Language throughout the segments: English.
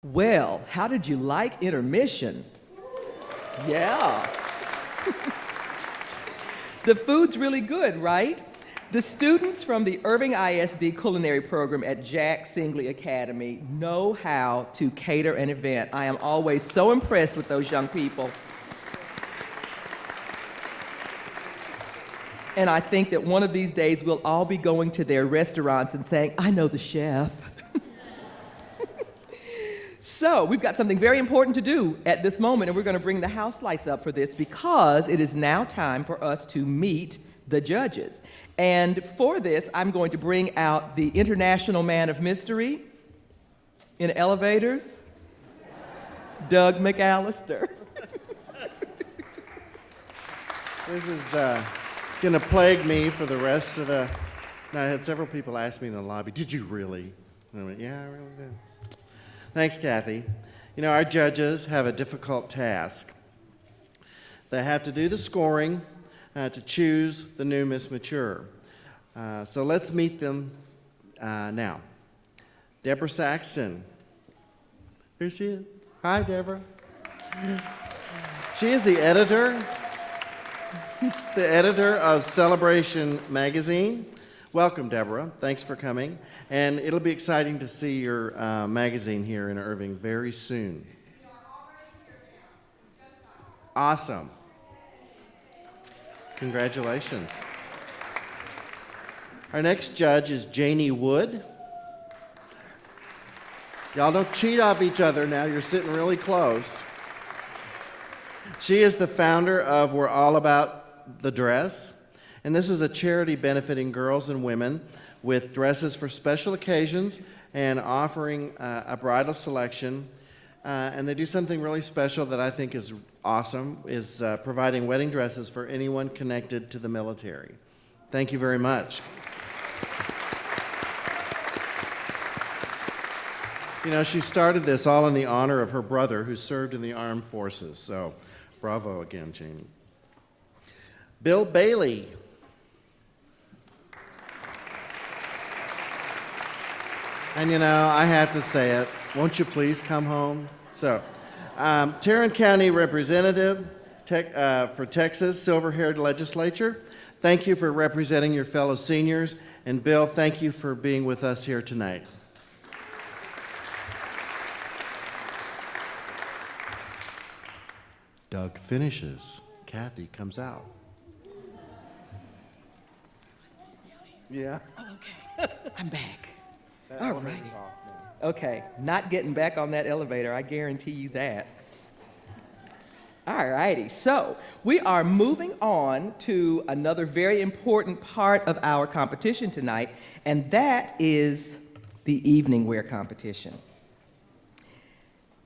Well, how did you like Intermission? Yeah. The food's really good, right? The students from the Irving ISD culinary program at Jack Singley Academy know how to cater an event. I am always so impressed with those young people. And I think that one of these days we'll all be going to their restaurants and saying, I know the chef. So we've got something very important to do at this moment, and we're going to bring the house lights up for this because it is now time for us to meet the judges. And for this, I'm going to bring out the international man of mystery in elevators, Doug McAllister. This is going to plague me for the rest of the... Now, I had several people ask me in the lobby, did you really? And I went, yeah, I really did. Thanks, Kathy. You know, our judges have a difficult task. They have to do the scoring to choose the new Miss Mature. So let's meet them now. Deborah Saxton. Here she is. Hi, Deborah. She is the editor of Celebration magazine. Welcome, Deborah. Thanks for coming. And it'll be exciting to see your magazine here in Irving very soon. Awesome. Congratulations. Our next judge is Janie Wood. Y'all don't cheat off each other now. You're sitting really close. She is the founder of We're All About the Dress. And this is a charity benefiting girls and women with dresses for special occasions and offering a bridal selection. And they do something really special that I think is awesome, is providing wedding dresses for anyone connected to the military. Thank you very much. You know, she started this all in the honor of her brother who served in the armed forces. So bravo again, Janie. Bill Bailey. And you know, I have to say it, won't you please come home? So, Tarrant County Representative for Texas, silver-haired legislature, thank you for representing your fellow seniors. And Bill, thank you for being with us here tonight. Doug finishes. Kathy comes out. Yeah. Oh, okay. I'm back. All right. Okay, not getting back on that elevator, I guarantee you that. All righty, so we are moving on to another very important part of our competition tonight, and that is the evening wear competition.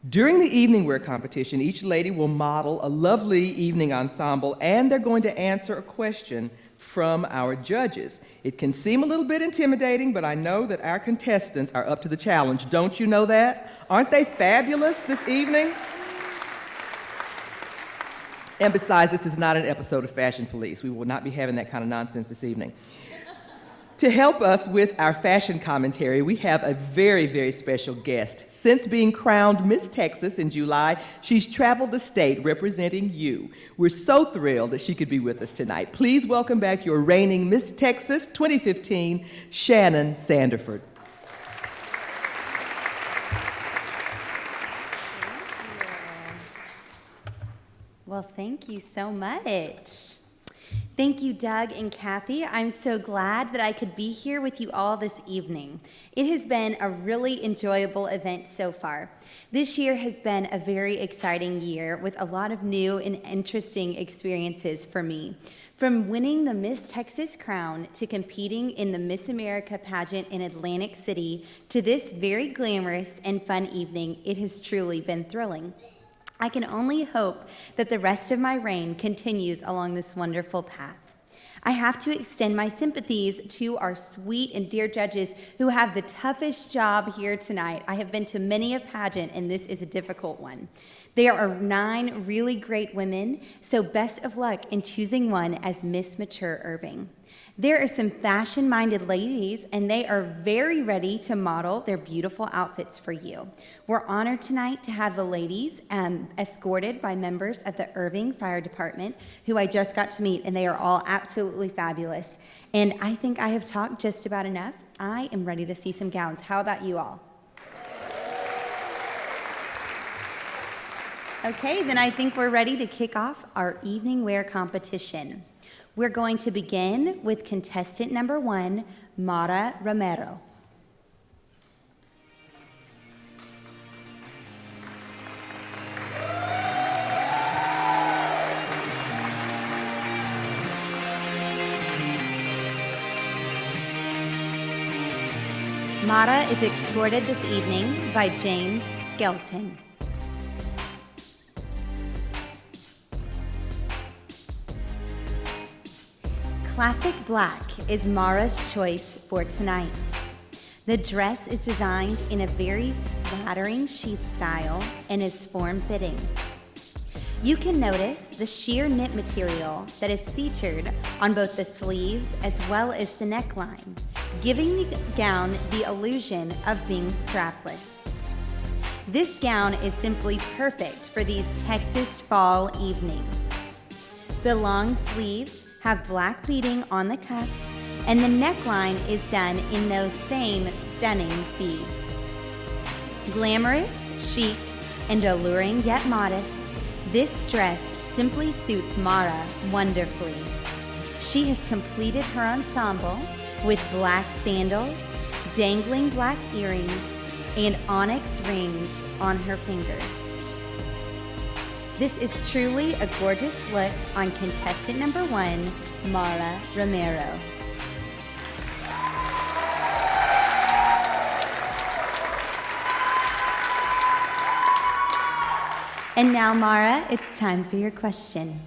During the evening wear competition, each lady will model a lovely evening ensemble, and they're going to answer a question from our judges. It can seem a little bit intimidating, but I know that our contestants are up to the challenge. Don't you know that? Aren't they fabulous this evening? And besides, this is not an episode of Fashion Police. We will not be having that kind of nonsense this evening. To help us with our fashion commentary, we have a very, very special guest. Since being crowned Miss Texas in July, she's traveled the state representing you. We're so thrilled that she could be with us tonight. Please welcome back your reigning Miss Texas 2015, Shannon Sanderford. Well, thank you so much. Thank you, Doug and Kathy. I'm so glad that I could be here with you all this evening. It has been a really enjoyable event so far. This year has been a very exciting year with a lot of new and interesting experiences for me. From winning the Miss Texas crown to competing in the Miss America pageant in Atlantic City to this very glamorous and fun evening, it has truly been thrilling. I can only hope that the rest of my reign continues along this wonderful path. I have to extend my sympathies to our sweet and dear judges who have the toughest job here tonight. I have been to many a pageant, and this is a difficult one. There are 9 really great women, so best of luck in choosing one as Miss Mature Irving. There are some fashion-minded ladies, and they are very ready to model their beautiful outfits for you. We're honored tonight to have the ladies escorted by members of the Irving Fire Department, who I just got to meet, and they are all absolutely fabulous. And I think I have talked just about enough. I am ready to see some gowns. How about you all? Okay, then I think we're ready to kick off our evening wear competition. We're going to begin with contestant number 1, Mara Romero. Mara is escorted this evening by James Skelton. Classic black is Mara's choice for tonight. The dress is designed in a very flattering sheath style and is form-fitting. You can notice the sheer knit material that is featured on both the sleeves as well as the neckline, giving the gown the illusion of being strapless. This gown is simply perfect for these Texas fall evenings. The long sleeves have black beading on the cuffs, and the neckline is done in those same stunning beads. Glamorous, chic, and alluring yet modest, this dress simply suits Mara wonderfully. She has completed her ensemble with black sandals, dangling black earrings, and onyx rings on her fingers. This is truly a gorgeous look on contestant number 1, Mara Romero. And now, Mara, it's time for your question.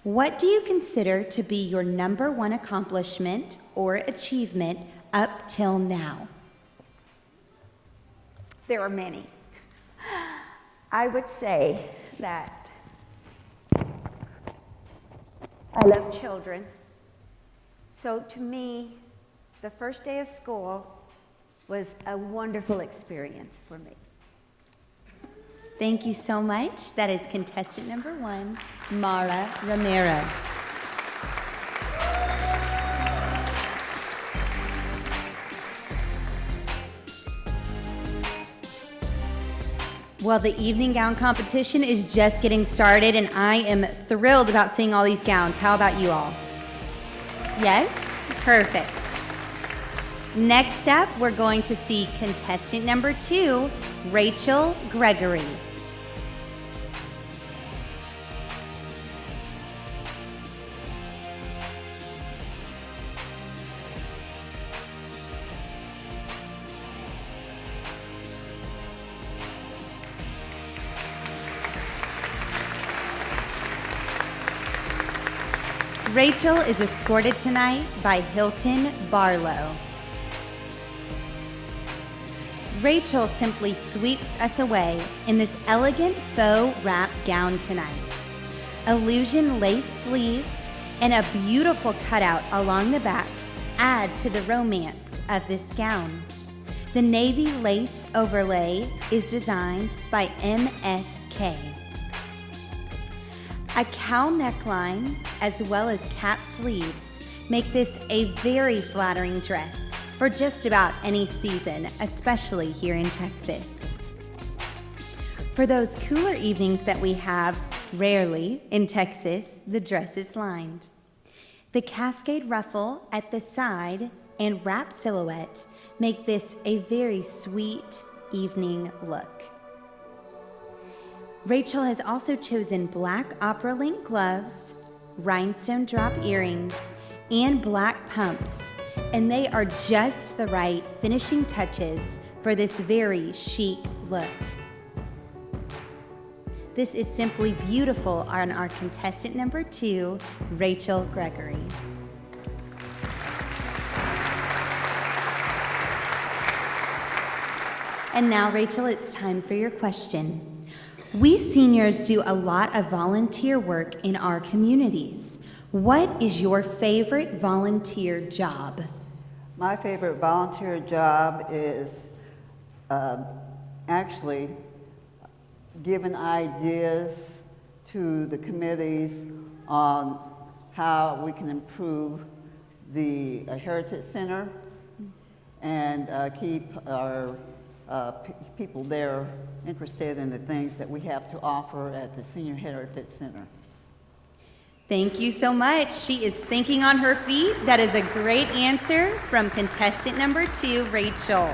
What do you consider to be your number 1 accomplishment or achievement up till now? There are many. I would say that I love children. So to me, the first day of school was a wonderful experience for me. Thank you so much. That is contestant number 1, Mara Romero. Well, the evening gown competition is just getting started, and I am thrilled about seeing all these gowns. How about you all? Yes? Perfect. Next up, we're going to see contestant number 2, Rachel Gregory. Rachel is escorted tonight by Hilton Barlow. Rachel simply sweeps us away in this elegant faux wrap gown tonight. Illusion lace sleeves and a beautiful cutout along the back add to the romance of this gown. The navy lace overlay is designed by MSK. A cowl neckline as well as cap sleeves make this a very flattering dress for just about any season, especially here in Texas. For those cooler evenings that we have rarely in Texas, the dress is lined. The cascade ruffle at the side and wrap silhouette make this a very sweet evening look. Rachel has also chosen black opera link gloves, rhinestone drop earrings, and black pumps, and they are just the right finishing touches for this very chic look. This is simply beautiful on our contestant number 2, Rachel Gregory. And now, Rachel, it's time for your question. We seniors do a lot of volunteer work in our communities. What is your favorite volunteer job? My favorite volunteer job is actually giving ideas to the committees on how we can improve the Heritage Center and keep our people there interested in the things that we have to offer at the Senior Heritage Center. Thank you so much. She is thinking on her feet. That is a great answer from contestant number 2, Rachel.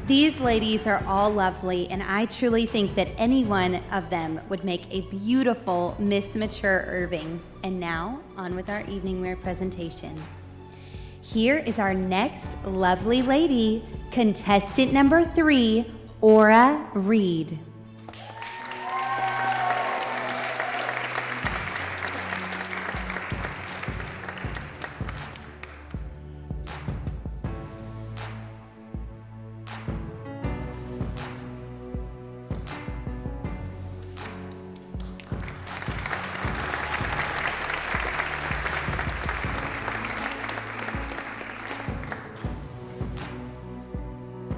These ladies are all lovely, and I truly think that any one of them would make a beautiful Miss Mature Irving. And now, on with our evening wear presentation. Here is our next lovely lady, contestant number 3, Aura Reed.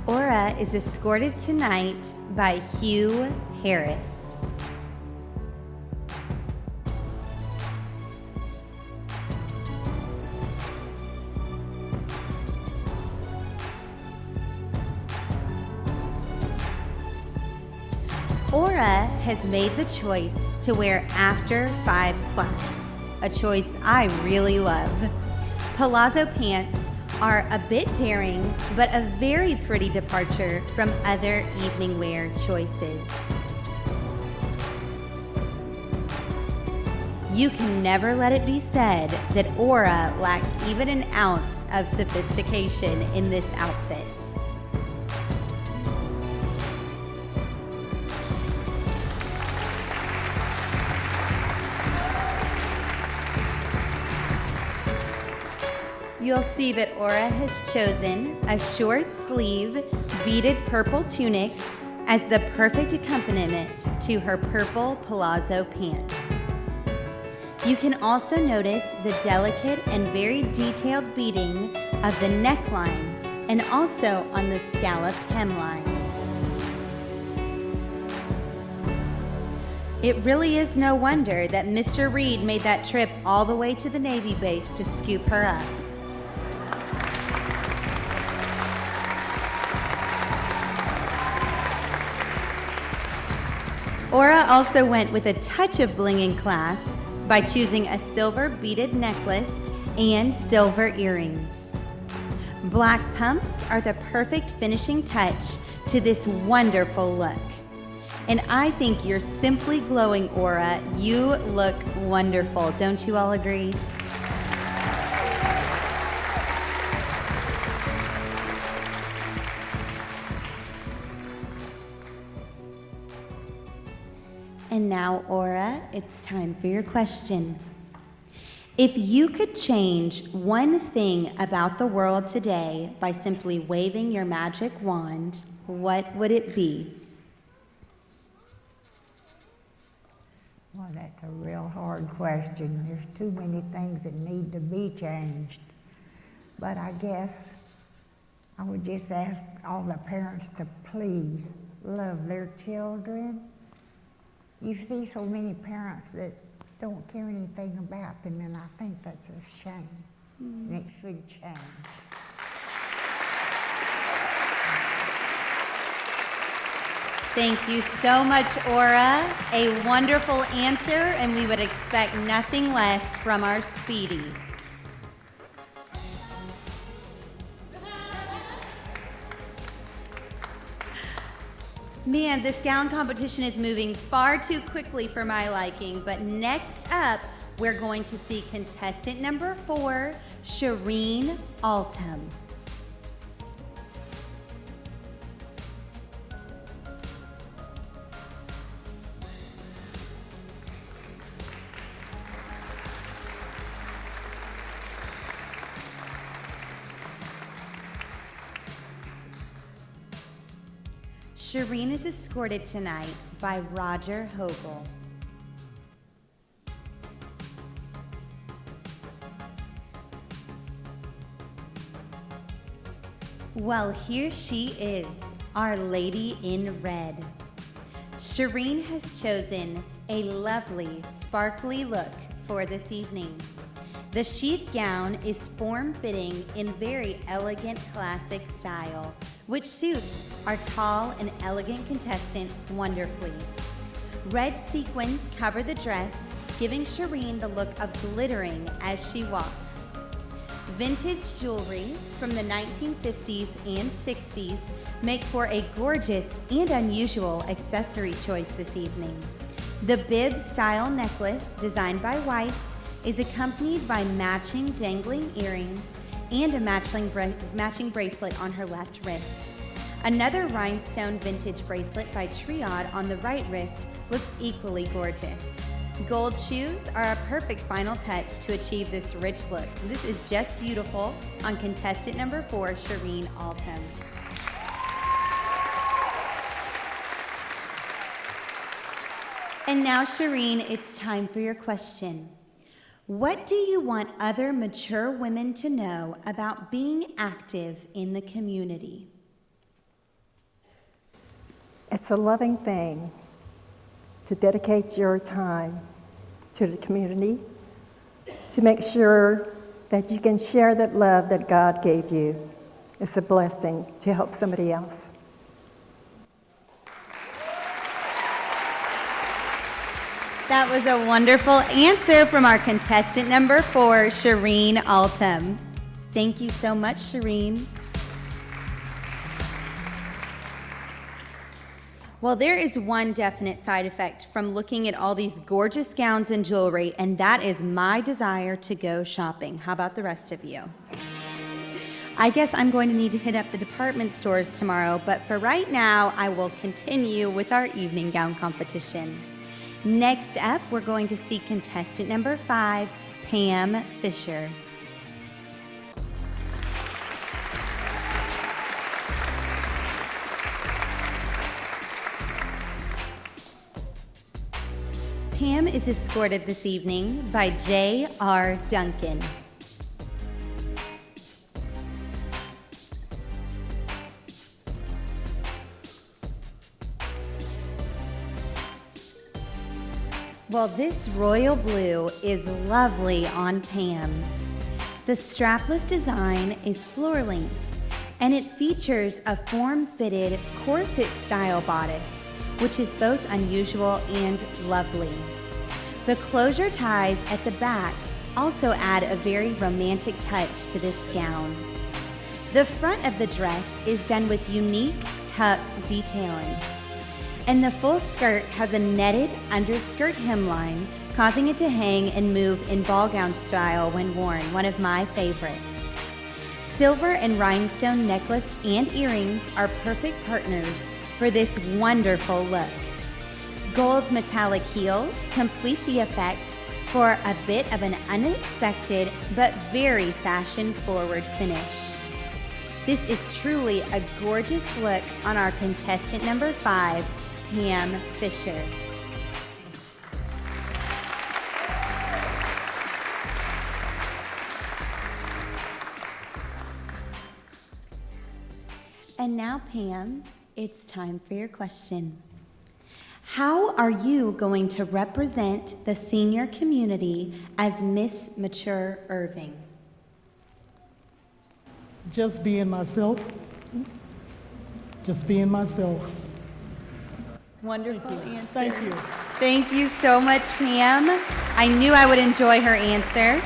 Aura is escorted tonight by Hugh Harris. Aura has made the choice to wear after 5 slacks, a choice I really love. Palazzo pants are a bit daring, but a very pretty departure from other evening wear choices. You can never let it be said that Aura lacks even an ounce of sophistication in this outfit. You'll see that Aura has chosen a short sleeve beaded purple tunic as the perfect accompaniment to her purple palazzo pant. You can also notice the delicate and very detailed beading of the neckline and also on the scalloped hemline. It really is no wonder that Mr. Reed made that trip all the way to the Navy base to scoop her up. Aura also went with a touch of bling in class by choosing a silver beaded necklace and silver earrings. Black pumps are the perfect finishing touch to this wonderful look. And I think you're simply glowing, Aura. You look wonderful. Don't you all agree? And now, Aura, it's time for your question. If you could change one thing about the world today by simply waving your magic wand, what would it be? Well, that's a real hard question. There's too many things that need to be changed. But I guess I would just ask all the parents to please love their children. You see so many parents that don't care anything about them, and I think that's a shame. And it should change. Thank you so much, Aura. A wonderful answer, and we would expect nothing less from our Speedy. Man, this gown competition is moving far too quickly for my liking, but next up, we're going to see contestant number 4, Shireen Altum. Shireen is escorted tonight by Roger Hogel. Well, here she is, our lady in red. Shireen has chosen a lovely, sparkly look for this evening. The sheath gown is form-fitting in very elegant classic style, which suits our tall and elegant contestant wonderfully. Red sequins cover the dress, giving Shireen the look of glittering as she walks. Vintage jewelry from the 1950s and 60s make for a gorgeous and unusual accessory choice this evening. The bib-style necklace, designed by Weiss, is accompanied by matching dangling earrings and a matching bracelet on her left wrist. Another rhinestone vintage bracelet by Triad on the right wrist looks equally gorgeous. Gold shoes are a perfect final touch to achieve this rich look. This is just beautiful on contestant number 4, Shireen Altum. And now, Shireen, it's time for your question. What do you want other mature women to know about being active in the community? It's a loving thing to dedicate your time to the community, to make sure that you can share that love that God gave you. It's a blessing to help somebody else. That was a wonderful answer from our contestant number 4, Shireen Altum. Thank you so much, Shireen. Well, there is one definite side effect from looking at all these gorgeous gowns and jewelry, and that is my desire to go shopping. How about the rest of you? I guess I'm going to need to hit up the department stores tomorrow, but for right now, I will continue with our evening gown competition. Next up, we're going to see contestant number 5, Pam Fisher. Pam is escorted this evening by J.R. Duncan. Well, this royal blue is lovely on Pam. The strapless design is floor length, and it features a form-fitted corset-style bodice, which is both unusual and lovely. The closure ties at the back also add a very romantic touch to this gown. The front of the dress is done with unique tuck detailing, and the full skirt has a netted underskirt hemline, causing it to hang and move in ball gown style when worn, one of my favorites. Silver and rhinestone necklace and earrings are perfect partners for this wonderful look. Gold metallic heels complete the effect for a bit of an unexpected but very fashion-forward finish. This is truly a gorgeous look on our contestant number 5, Pam Fisher. And now, Pam, it's time for your question. How are you going to represent the senior community as Miss Mature Irving? Just being myself. Just being myself. Wonderful answer. Thank you. Thank you so much, Pam. I knew I would enjoy her answer.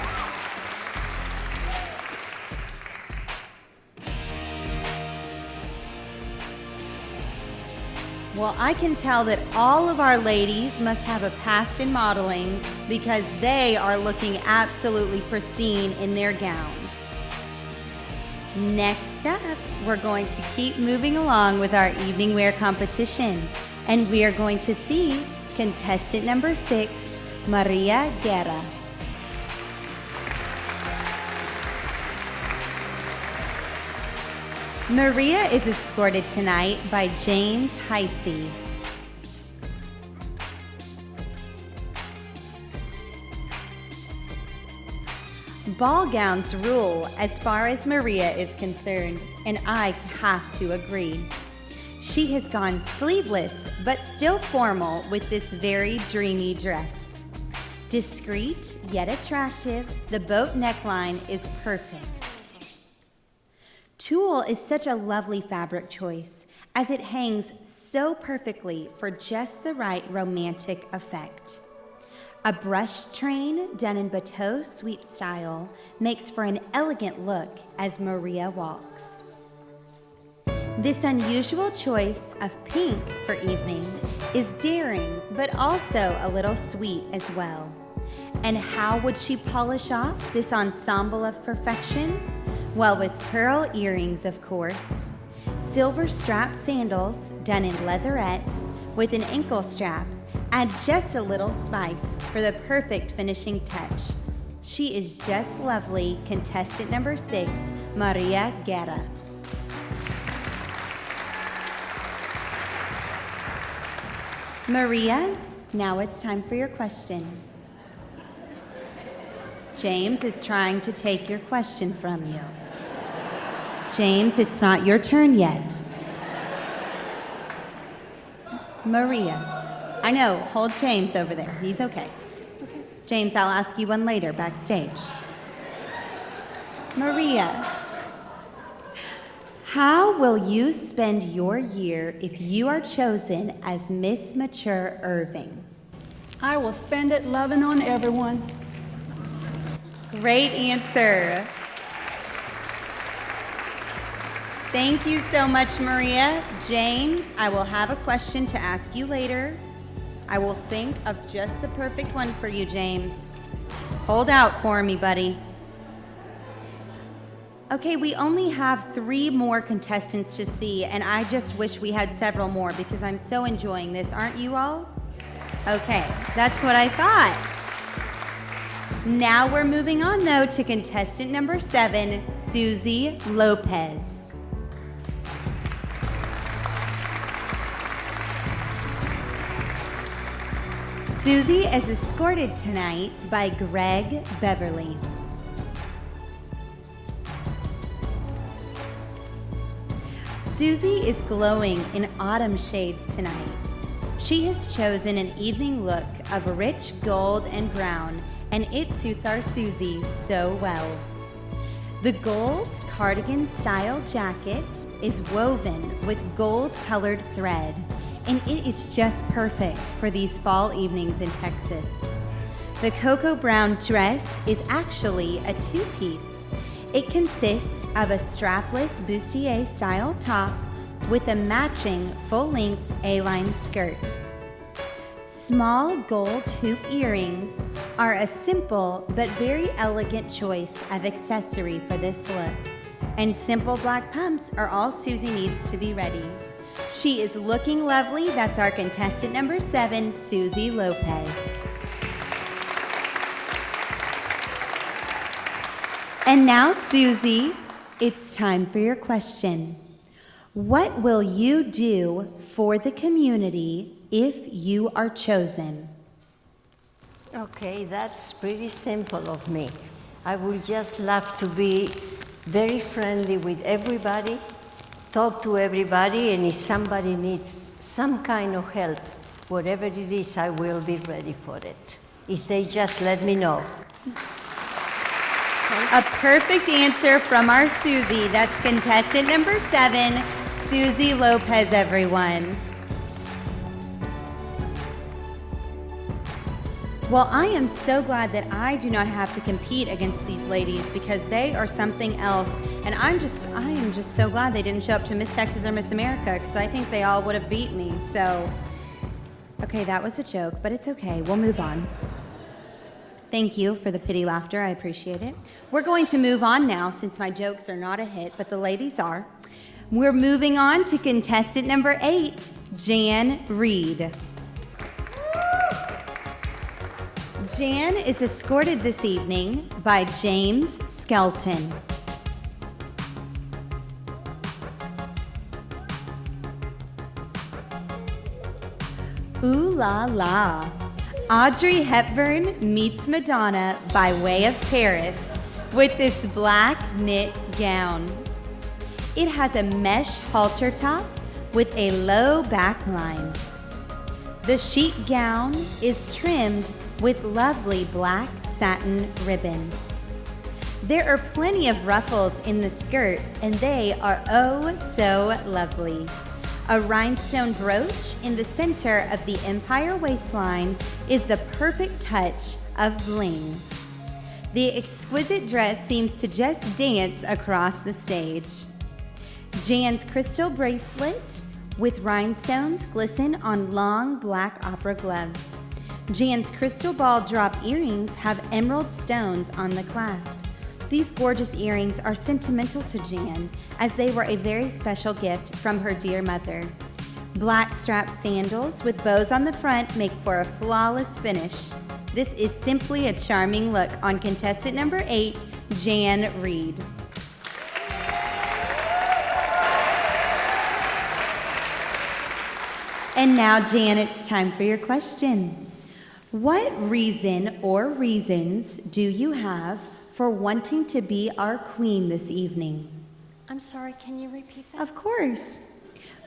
Well, I can tell that all of our ladies must have a past in modeling because they are looking absolutely pristine in their gowns. Next up, we're going to keep moving along with our evening wear competition, and we are going to see contestant number 6, Maria Guerra. Maria is escorted tonight by James Heisey. Ball gowns rule as far as Maria is concerned, and I have to agree. She has gone sleeveless, but still formal with this very dreamy dress. Discreet, yet attractive, the boat neckline is perfect. Tulle is such a lovely fabric choice, as it hangs so perfectly for just the right romantic effect. A brush train done in bateau sweep style makes for an elegant look as Maria walks. This unusual choice of pink for evening is daring, but also a little sweet as well. And how would she polish off this ensemble of perfection? Well, with pearl earrings, of course. Silver strap sandals done in leatherette with an ankle strap add just a little spice for the perfect finishing touch. She is just lovely, contestant number 6, Maria Guerra. Maria, now it's time for your question. James is trying to take your question from you. James, it's not your turn yet. Maria. I know, hold James over there. He's okay. James, I'll ask you one later backstage. Maria, how will you spend your year if you are chosen as Miss Mature Irving? I will spend it loving on everyone. Great answer. Thank you so much, Maria. James, I will have a question to ask you later. I will think of just the perfect one for you, James. Hold out for me, buddy. Okay, we only have 3 more contestants to see, and I just wish we had several more because I'm so enjoying this. Aren't you all? Okay, that's what I thought. Now we're moving on, though, to contestant number 7, Susie Lopez. Susie is escorted tonight by Greg Beverly. Susie is glowing in autumn shades tonight. She has chosen an evening look of rich gold and brown, and it suits our Susie so well. The gold cardigan-style jacket is woven with gold-colored thread, and it is just perfect for these fall evenings in Texas. The cocoa brown dress is actually a 2-piece. It consists of a strapless bustier-style top with a matching full-length A-line skirt. Small gold hoop earrings are a simple but very elegant choice of accessory for this look, and simple black pumps are all Susie needs to be ready. She is looking lovely. That's our contestant number 7, Susie Lopez. And now, Susie, it's time for your question. What will you do for the community if you are chosen? Okay, that's pretty simple of me. I would just love to be very friendly with everybody, talk to everybody, and if somebody needs some kind of help, whatever it is, I will be ready for it. If they just let me know. A perfect answer from our Susie. That's contestant number 7, Susie Lopez, everyone. Well, I am so glad that I do not have to compete against these ladies because they are something else. And I am just so glad they didn't show up to Miss Texas or Miss America because I think they all would have beat me. So, okay, that was a joke, but it's okay. We'll move on. Thank you for the pity laughter. I appreciate it. We're going to move on now since my jokes are not a hit, but the ladies are. We're moving on to contestant number 8, Jan Reed. Jan is escorted this evening by James Skelton. Ooh la la. Audrey Hepburn meets Madonna by way of Paris with this black knit gown. It has a mesh halter top with a low back line. The chic gown is trimmed with lovely black satin ribbon. There are plenty of ruffles in the skirt, and they are oh so lovely. A rhinestone brooch in the center of the empire waistline is the perfect touch of bling. The exquisite dress seems to just dance across the stage. Jan's crystal bracelet with rhinestones glisten on long black opera gloves. Jan's crystal ball drop earrings have emerald stones on the clasp. These gorgeous earrings are sentimental to Jan, as they were a very special gift from her dear mother. Black strap sandals with bows on the front make for a flawless finish. This is simply a charming look on contestant number 8, Jan Reed. And now, Jan, it's time for your question. What reason or reasons do you have for wanting to be our queen this evening? I'm sorry, can you repeat that? Of course.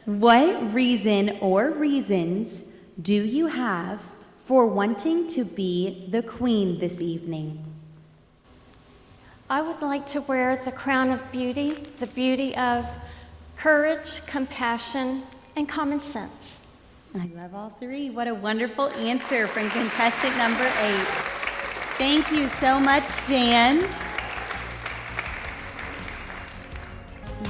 What reason or reasons do you have for wanting to be the queen this evening? I would like to wear the crown of beauty, the beauty of courage, compassion, and common sense. I love all three. What a wonderful answer from contestant number 8. Thank you so much, Jan.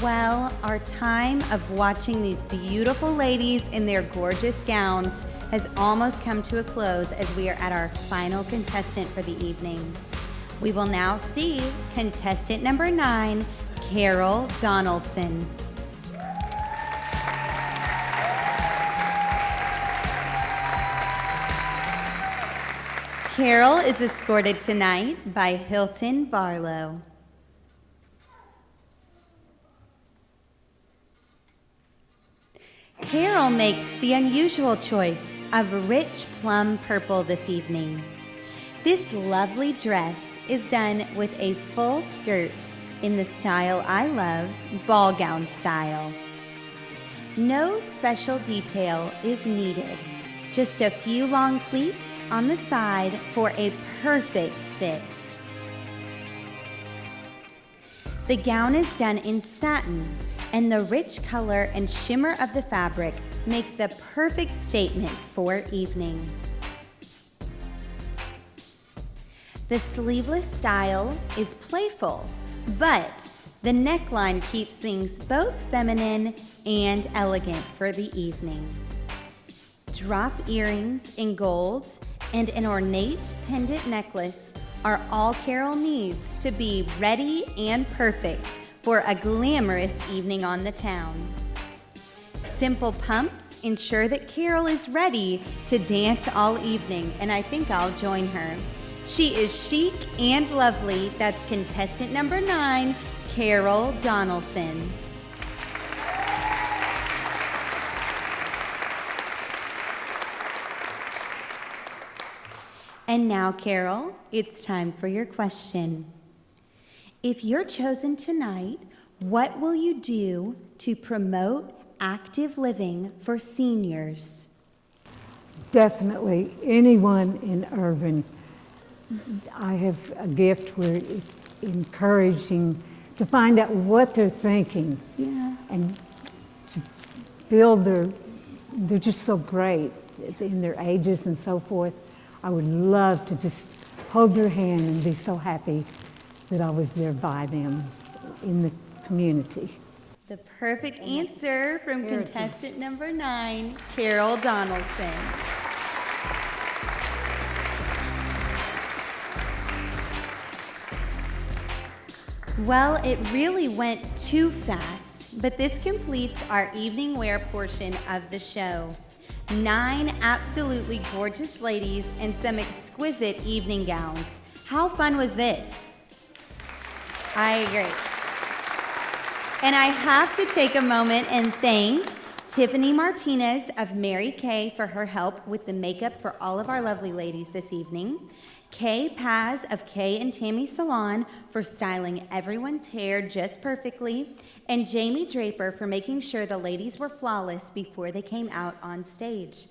Well, our time of watching these beautiful ladies in their gorgeous gowns has almost come to a close as we are at our final contestant for the evening. We will now see contestant number 9, Carol Donaldson. Carol is escorted tonight by Hilton Barlow. Carol makes the unusual choice of rich plum purple this evening. This lovely dress is done with a full skirt in the style I love, ball gown style. No special detail is needed, just a few long pleats on the side for a perfect fit. The gown is done in satin, and the rich color and shimmer of the fabric make the perfect statement for evening. The sleeveless style is playful, but the neckline keeps things both feminine and elegant for the evening. Drop earrings in gold and an ornate pendant necklace are all Carol needs to be ready and perfect for a glamorous evening on the town. Simple pumps ensure that Carol is ready to dance all evening, and I think I'll join her. She is chic and lovely. That's contestant number 9, Carol Donaldson. And now, Carol, it's time for your question. If you're chosen tonight, what will you do to promote active living for seniors? Definitely anyone in Irving. I have a gift where it's encouraging to find out what they're thinking. Yeah. And to build they're just so great in their ages and so forth. I would love to just hold their hand and be so happy that I was there by them in the community. The perfect answer from contestant number 9, Carol Donaldson. Well, it really went too fast, but this completes our evening wear portion of the show. 9 absolutely gorgeous ladies and some exquisite evening gowns. How fun was this? I agree. And I have to take a moment and thank Tiffany Martinez of Mary Kay for her help with the makeup for all of our lovely ladies this evening. Kay Paz of Kay and Tammy Salon for styling everyone's hair just perfectly. And Jamie Draper for making sure the ladies were flawless before they came out on stage.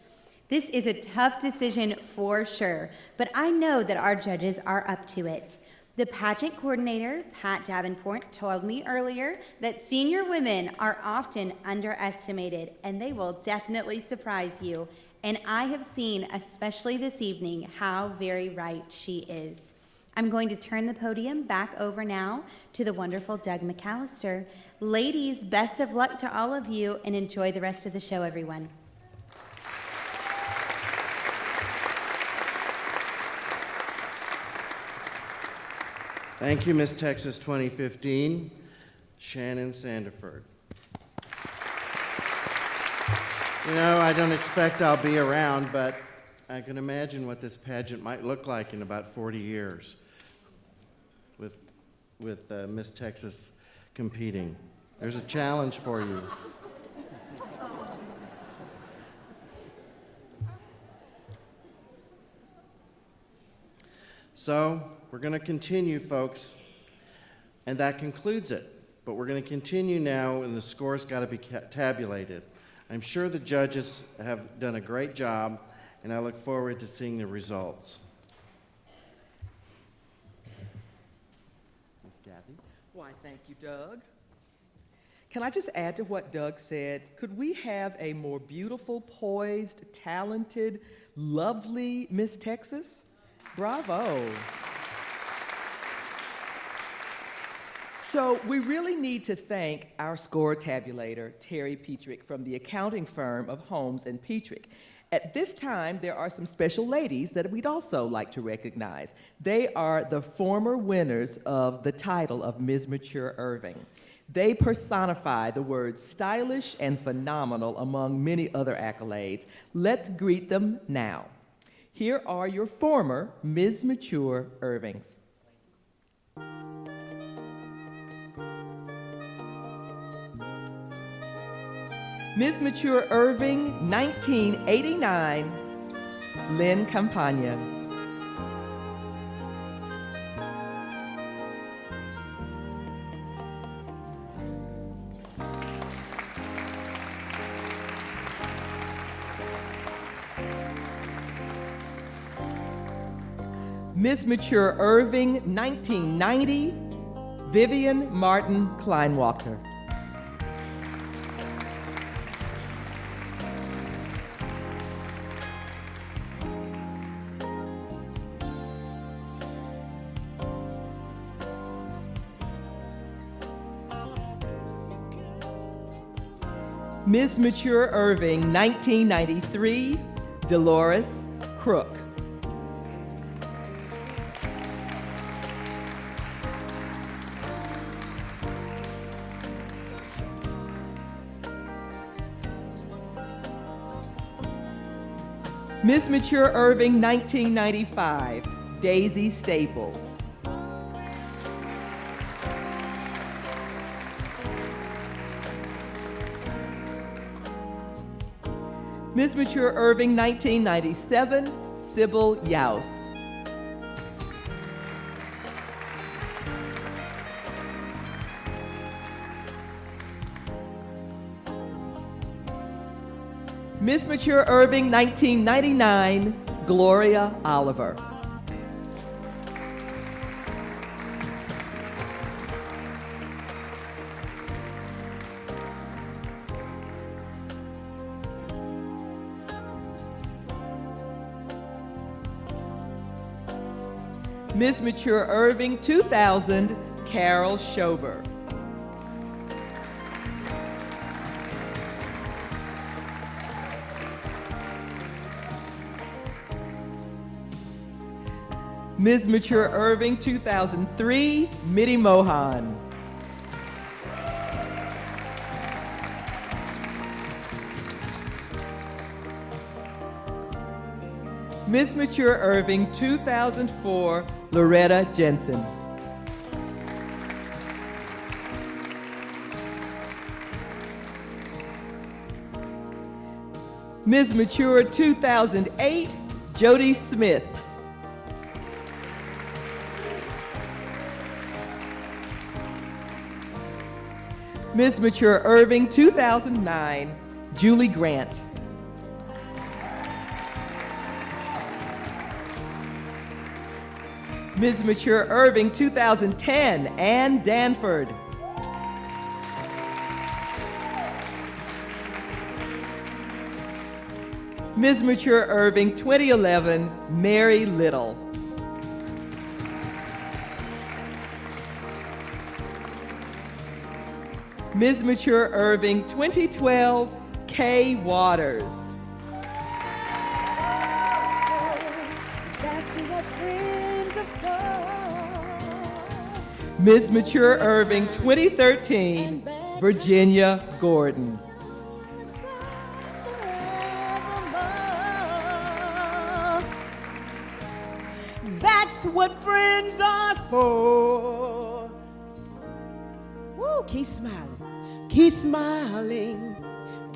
This is a tough decision for sure, but I know that our judges are up to it. The pageant coordinator, Pat Davenport, told me earlier that senior women are often underestimated, and they will definitely surprise you. And I have seen, especially this evening, how very right she is. I'm going to turn the podium back over now to the wonderful Doug McAllister. Ladies, best of luck to all of you, and enjoy the rest of the show, everyone. Thank you, Miss Texas 2015, Shannon Sandiford. You know, I don't expect I'll be around, but I can imagine what this pageant might look like in about 40 years with Miss Texas competing. There's a challenge for you. So, we're going to continue, folks, and that concludes it. But we're going to continue now, and the score's got to be tabulated. I'm sure the judges have done a great job, and I look forward to seeing the results. Ms. Kathy? Why, thank you, Doug. Can I just add to what Doug said? Could we have a more beautiful, poised, talented, lovely Miss Texas? Bravo. So we really need to thank our score tabulator, Terry Petrick, from the accounting firm of Holmes and Petrick. At this time, there are some special ladies that we'd also like to recognize. They are the former winners of the title of Ms. Mature Irving. They personify the words stylish and phenomenal among many other accolades. Let's greet them now. Here are your former Ms. Mature Irvings. Ms. Mature Irving, 1989, Lynn Campagna. Ms. Mature Irving, 1990, Vivian Martin Kleinwachter. Ms. Mature Irving, 1993, Dolores Crook. Ms. Mature Irving, 1995, Daisy Staples. Ms. Mature Irving, 1997, Sybil Yaus. Ms. Mature Irving, 1999, Gloria Oliver. Ms. Mature Irving, 2000, Carol Schober. Ms. Mature Irving, 2003, Mitty Mohan. Ms. Mature Irving, 2004, Loretta Jensen. Ms. Mature 2008, Jody Smith. Ms. Mature Irving 2009, Julie Grant. Ms. Mature Irving 2010, Ann Danford. Ms. Mature Irving 2011, Mary Little. Ms. Mature Irving 2012, Kay Waters. Ms. Mature Irving 2013, Virginia Gordon. That's what friends are for. Woo, keep smiling,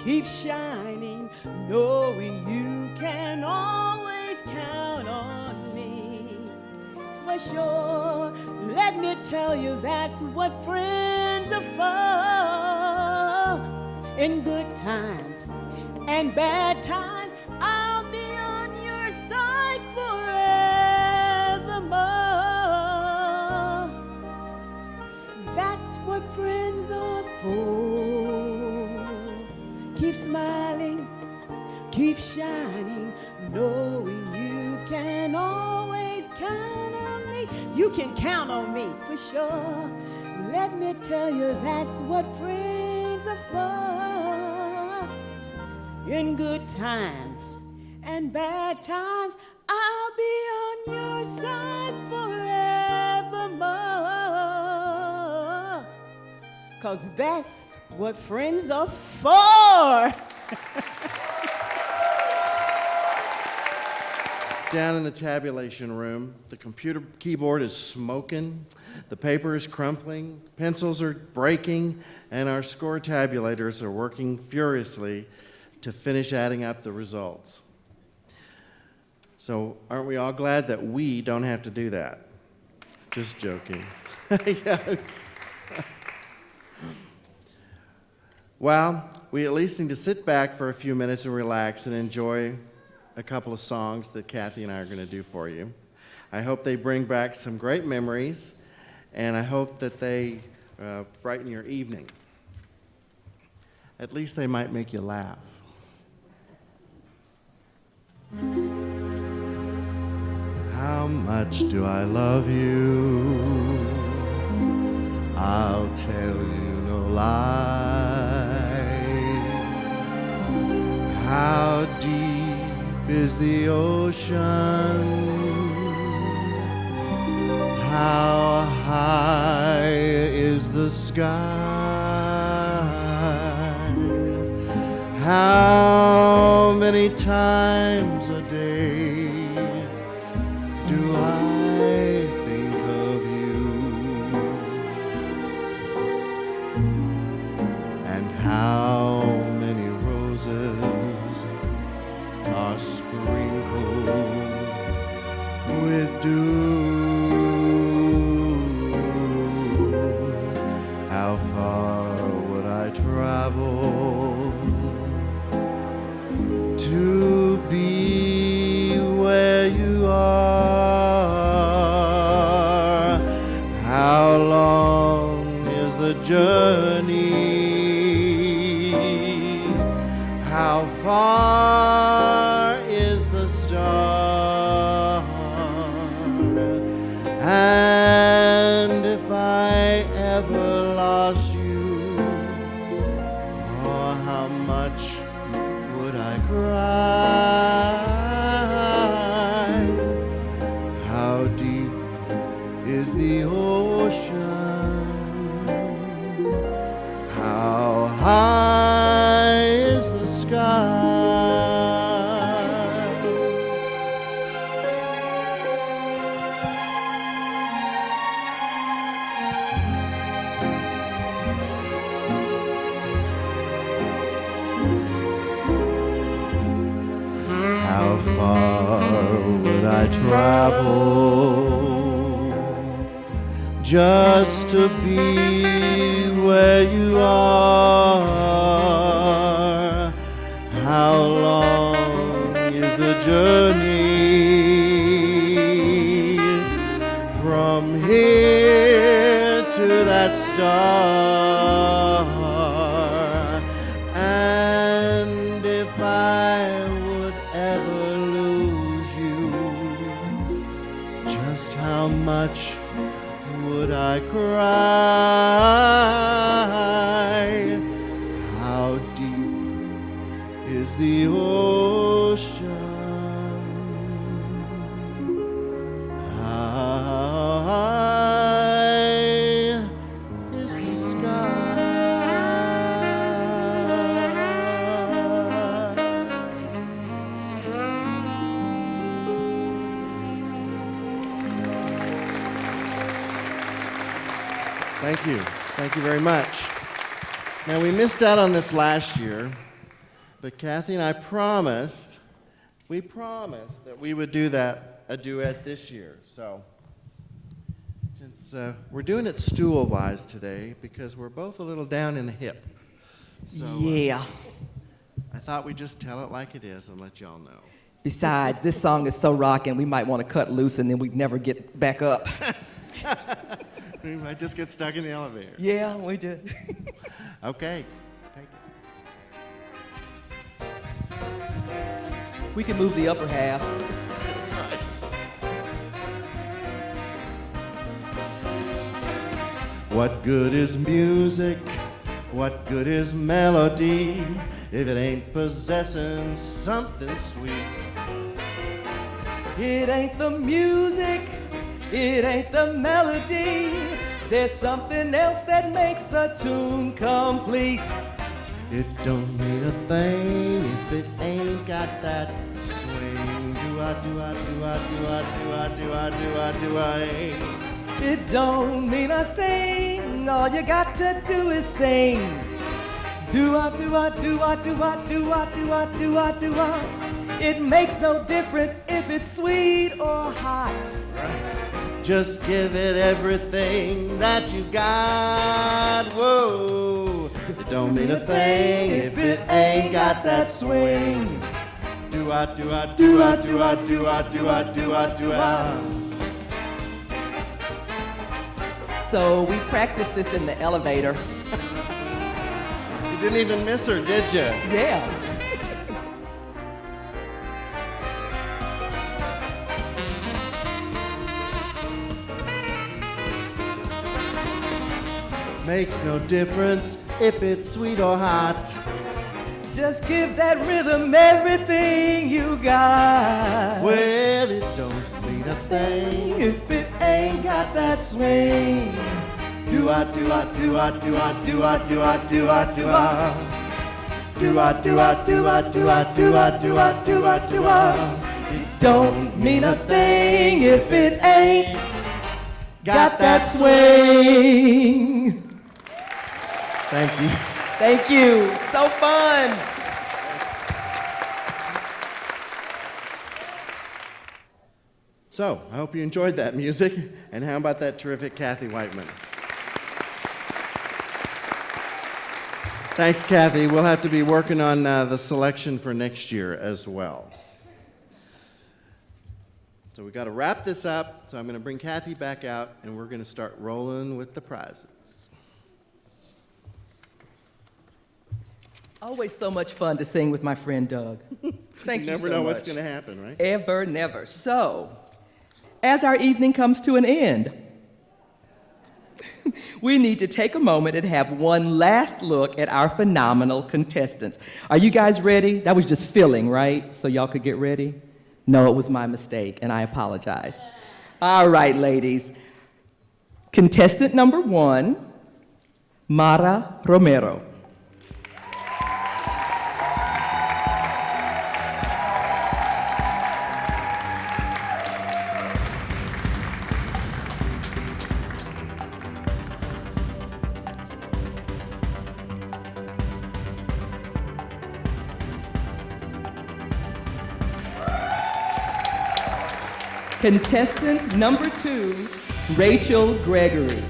keep shining, knowing you can always count on me. For sure, let me tell you that's what friends are for. In good times and bad times, I'll be on your side forevermore. That's what friends are for. Keep smiling, keep shining, knowing you can always count on me. You can count on me for sure. Let me tell you that's what friends are for. In good times and bad times, I'll be on your side forevermore. 'Cause that's what friends are for. Down in the tabulation room, the computer keyboard is smoking, the paper is crumpling, pencils are breaking, and our score tabulators are working furiously to finish adding up the results. So aren't we all glad that we don't have to do that? Just joking. Yes. Well, we at least need to sit back for a few minutes and relax and enjoy a couple of songs that Kathy and I are going to do for you. I hope they bring back some great memories, and I hope that they brighten your evening. At least they might make you laugh. How much do I love you? I'll tell you no lie. How deep is the ocean? How high is the sky? How many times a day do I think of you? And how many roses are sprinkled with dew? How far would I travel to be where you are? How long is the journey? How far is the start? How far would I travel just to be where you are? How long is the journey from here to that star? And if I would ever lose you, just how much would I cry? How deep is the ocean? High is the sky? Thank you. Thank you very much. Now, we missed out on this last year, but Kathy and I promised that we would do a duet this year. So, since we're doing it stool-wise today, because we're both a little down in the hip. So, yeah. I thought we'd just tell it like it is and let y'all know. Besides, this song is so rocking, we might want to cut loose and then we'd never get back up. We might just get stuck in the elevator. Yeah, we do. Okay. Thank you. We can move the upper half. What good is music? What good is melody if it ain't possessing something sweet? It ain't the music, it ain't the melody. There's something else that makes the tune complete. It don't mean a thing if it ain't got that swing. Do-I. It don't mean a thing, all you got to do is sing. Do-I. It makes no difference if it's sweet or hot. Just give it everything that you got. Whoa. It don't mean a thing if it ain't got that swing. Do-I. So we practiced this in the elevator. You didn't even miss her, did you? Yeah. Makes no difference if it's sweet or hot. Just give that rhythm everything you got. Well, it don't mean a thing if it ain't got that swing. Do-I. It don't mean a thing if it ain't got that swing. Thank you. Thank you. So fun. So, I hope you enjoyed that music. And how about that terrific Kathy Whiteman? Thanks, Kathy. We'll have to be working on the selection for next year as well. So we got to wrap this up. So I'm going to bring Kathy back out, and we're going to start rolling with the prizes. Always so much fun to sing with my friend Doug. Thank you so much. Never know what's going to happen, right? Ever, never. So, as our evening comes to an end, we need to take a moment and have one last look at our phenomenal contestants. Are you guys ready? That was just filling, right? So y'all could get ready? No, it was my mistake, and I apologize. All right, ladies. Contestant number 1, Mara Romero. Contestant number 2, Rachel Gregory.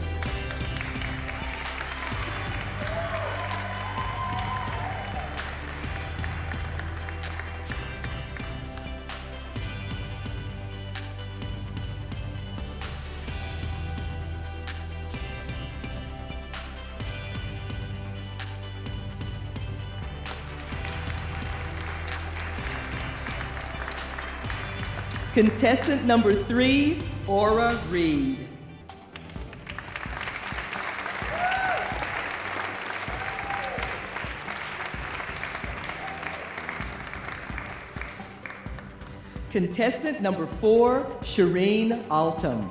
Contestant number 3, Aura Reed. Contestant number 4, Shireen Altum.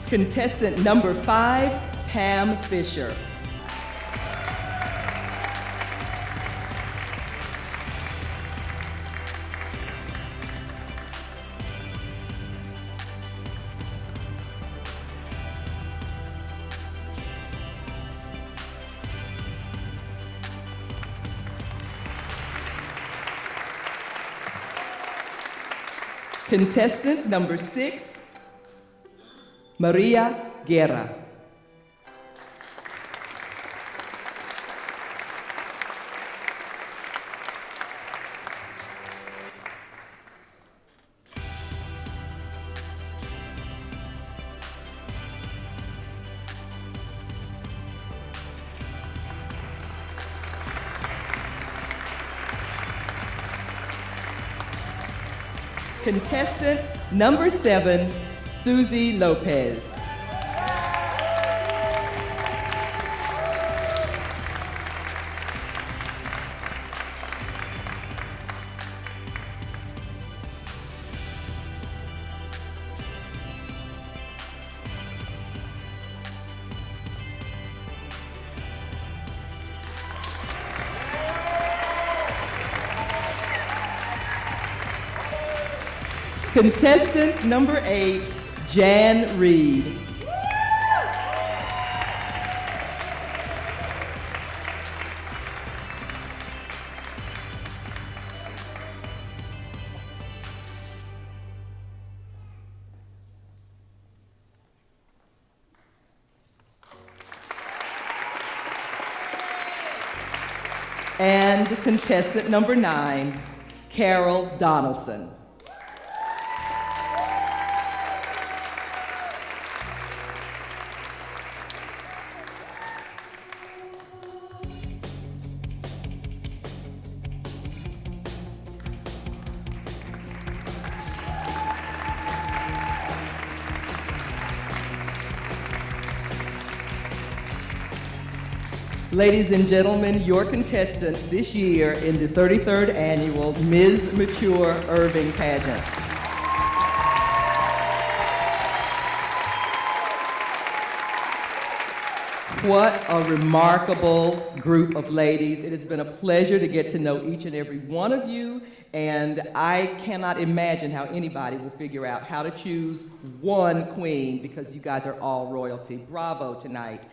Contestant number 5, Pam Fisher. Contestant number 6, Maria Guerra. Contestant number 7, Susie Lopez. Contestant number 8, Jan Reed. And contestant number 9, Carol Donaldson. Ladies and gentlemen, your contestants this year in the 33rd annual Ms. Mature Irving Pageant. What a remarkable group of ladies. It has been a pleasure to get to know each and every one of you, and I cannot imagine how anybody will figure out how to choose one queen because you guys are all royalty. Bravo tonight.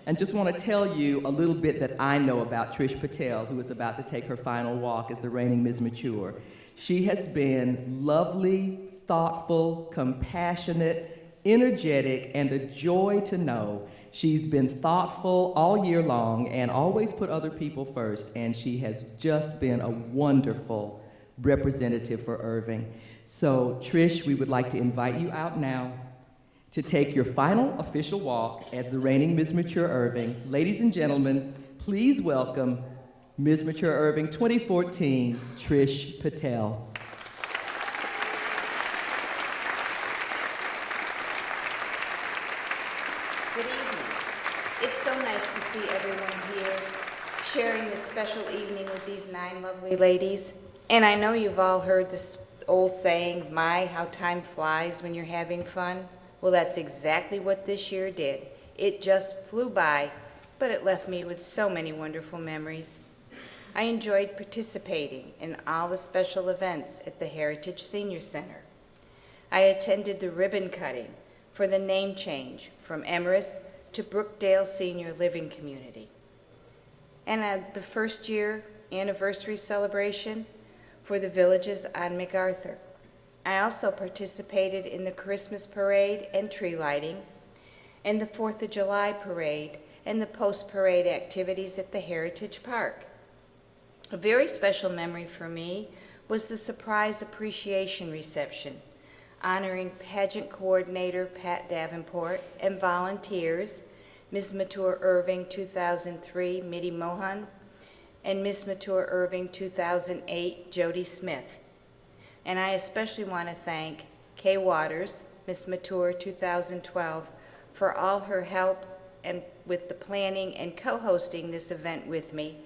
And just want to tell you a little bit that I know about Trish Patel, who is about to take her final walk as the reigning Ms. Mature. She has been lovely, thoughtful, compassionate, energetic, and a joy to know. She's been thoughtful all year long and always put other people first, and she has just been a wonderful representative for Irving. So, Trish, we would like to invite you out now to take your final official walk as the reigning Ms. Mature Irving. Ladies and gentlemen, please welcome Ms. Mature Irving 2014, Trish Patel. Good evening. It's so nice to see everyone here sharing this special evening with these 9 lovely ladies. And I know you've all heard this old saying, my, how time flies when you're having fun. Well, that's exactly what this year did. It just flew by. but it left me with so many wonderful memories. I enjoyed participating in all the special events at the Heritage Senior Center. I attended the ribbon cutting for the name change from Emrys to Brookdale Senior Living Community. And at the first year anniversary celebration for the villages on MacArthur. I also participated in the Christmas parade and tree lighting, and the 4th of July parade and the post-parade activities at the Heritage Park. A very special memory for me was the surprise appreciation reception honoring pageant coordinator Pat Davenport and volunteers, Ms. Mature Irving 2003, Mitty Mohan, and Ms. Mature Irving 2008, Jody Smith. And I especially want to thank Kay Waters, Ms. Mature 2012, for all her help and with the planning and co-hosting this event with me,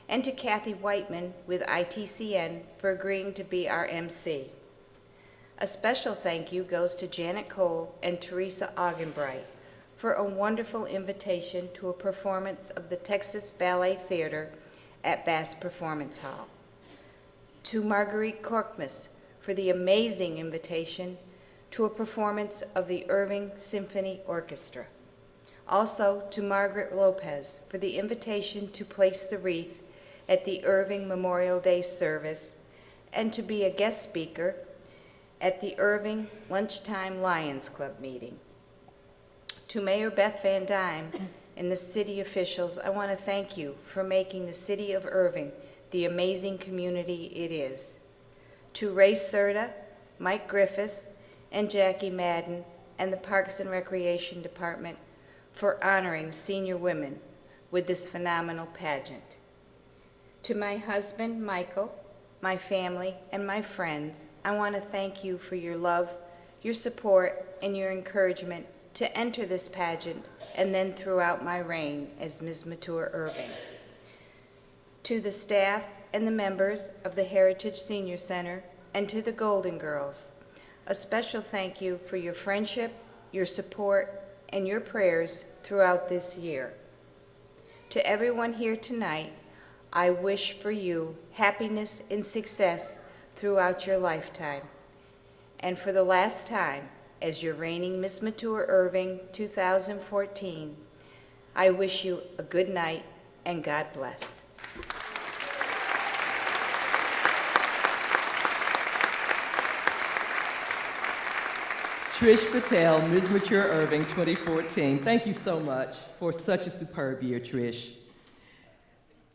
and to Kathy Whiteman with ITCN for agreeing to be our MC. A special thank you goes to Janet Cole and Teresa Augenbright for a wonderful invitation to a performance of the Texas Ballet Theater at Bass Performance Hall. To Marguerite Korkmaz for the amazing invitation to a performance of the Irving Symphony Orchestra. Also to Margaret Lopez for the invitation to place the wreath at the Irving Memorial Day service and to be a guest speaker at the Irving Lunchtime Lions Club meeting. To Mayor Beth Van Dyne and the city officials, I want to thank you for making the city of Irving the amazing community it is. To Ray Serta, Mike Griffiths, and Jackie Madden, and the Parks and Recreation Department for honoring senior women with this phenomenal pageant. To my husband, Michael, my family, and my friends, I want to thank you for your love, your support, and your encouragement to enter this pageant and then throughout my reign as Ms. Mature Irving. To the staff and the members of the Heritage Senior Center and to the Golden Girls, a special thank you for your friendship, your support, and your prayers throughout this year. To everyone here tonight, I wish for you happiness and success throughout your lifetime. And for the last time, as your reigning Miss Mature Irving 2014, I wish you a good night and God bless. Trish Patel, Ms. Mature Irving 2014. Thank you so much for such a superb year, Trish.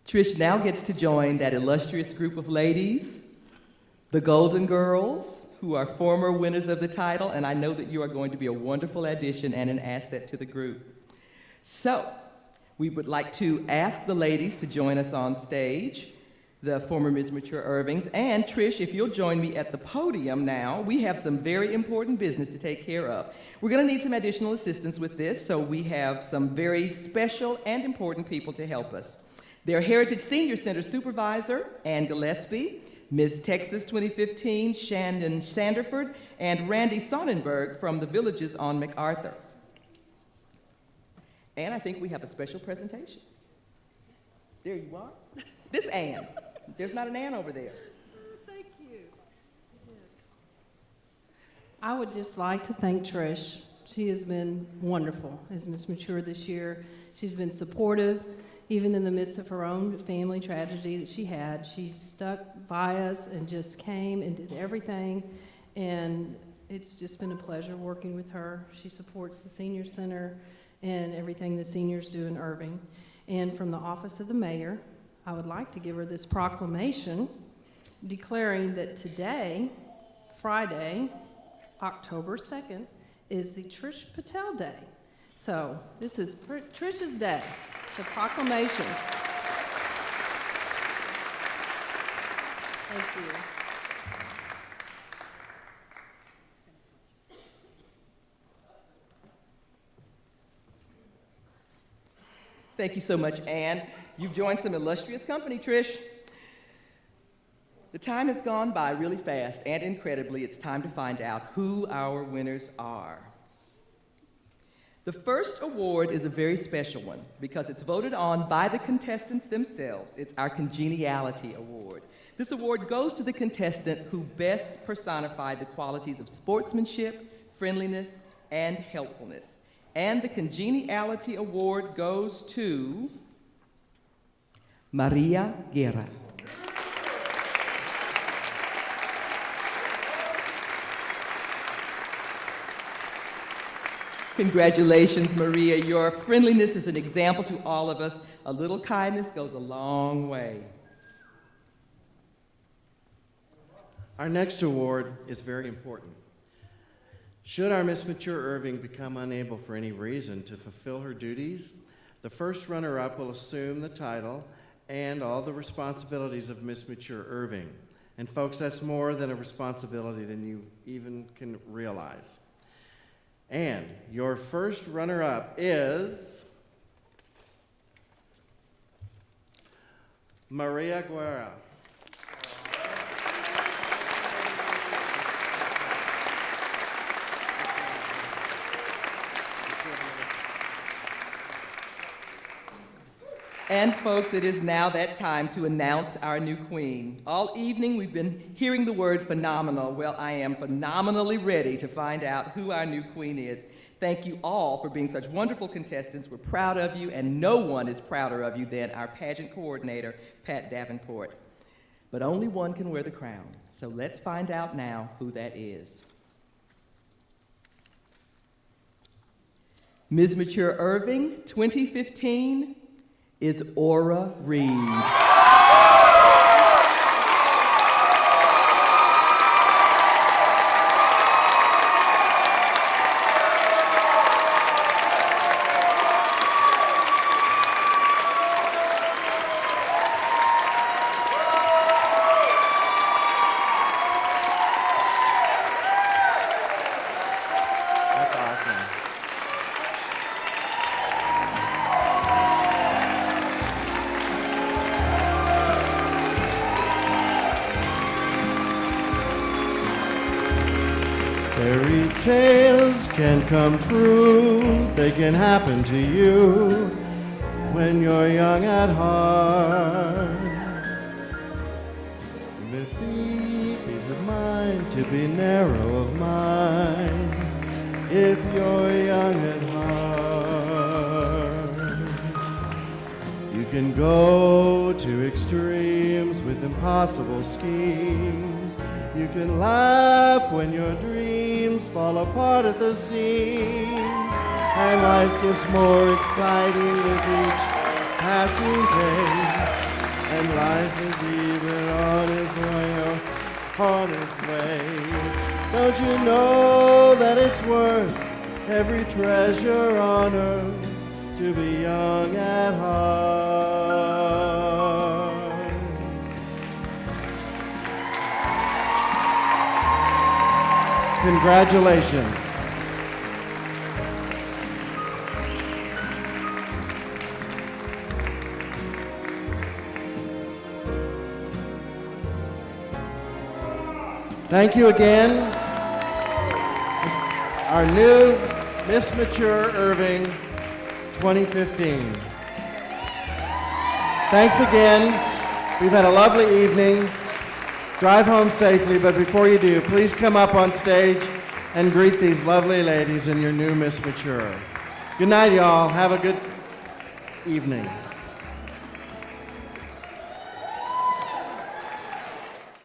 Trish now gets to join that illustrious group of ladies, the Golden Girls, who are former winners of the title, and I know that you are going to be a wonderful addition and an asset to the group. So, we would like to ask the ladies to join us on stage, the former Ms. Mature Irvings, and Trish, if you'll join me at the podium now, we have some very important business to take care of. We're going to need some additional assistance with this, so we have some very special and important people to help us. Their Heritage Senior Center Supervisor, Ann Gillespie, Ms. Texas 2015, Shandon Sanderford, and Randy Sonnenberg from the Villages on MacArthur. And I think we have a special presentation. There you are. This Ann. There's not an Ann over there. Thank you. Yes. I would just like to thank Trish. She has been wonderful as Miss Mature this year. She's been supportive, even in the midst of her own family tragedy that she had. She stuck by us and just came and did everything, and it's just been a pleasure working with her. She supports the Senior Center and everything the seniors do in Irving. And from the Office of the Mayor, I would like to give her this proclamation declaring that today, Friday, October 2nd, is the Trish Patel Day. So this is Trish's Day, the proclamation. Thank you. Thank you so much, Ann. You've joined some illustrious company, Trish. The time has gone by really fast, and incredibly, it's time to find out who our winners are. The first award is a very special one because it's voted on by the contestants themselves. It's our Congeniality Award. This award goes to the contestant who best personified the qualities of sportsmanship, friendliness, and helpfulness. And the Congeniality Award goes to Maria Guerra. Congratulations, Maria. Your friendliness is an example to all of us. A little kindness goes a long way. Our next award is very important. Should our Miss Mature Irving become unable for any reason to fulfill her duties, the first runner-up will assume the title and all the responsibilities of Miss Mature Irving. And folks, that's more than a responsibility than you even can realize. And your first runner-up is Maria Guerra. And folks, it is now that time to announce our new queen. All evening we've been hearing the word phenomenal. Well, I am phenomenally ready to find out who our new queen is. Thank you all for being such wonderful contestants. We're proud of you, and no one is prouder of you than our pageant coordinator, Pat Davenport. But only one can wear the crown, so let's find out now who that is. Ms. Mature Irving, 2015, is Aura Reed. That's awesome. Fairy tales can come true, they can happen to you when you're young at heart. With the peace of mind to be narrow of mind if you're young at heart. You can go to extremes with impossible schemes. You can laugh when your dreams fall apart at the seams, and life gets more exciting with each passing day, and life is even on its way. Don't you know that it's worth every treasure on earth to be young at heart? Congratulations. Thank you again. Our new Miss Mature Irving 2015. Thanks again. We've had a lovely evening. Drive home safely, but before you do, please come up on stage and greet these lovely ladies and your new Miss Mature. Good night, y'all. Have a good evening.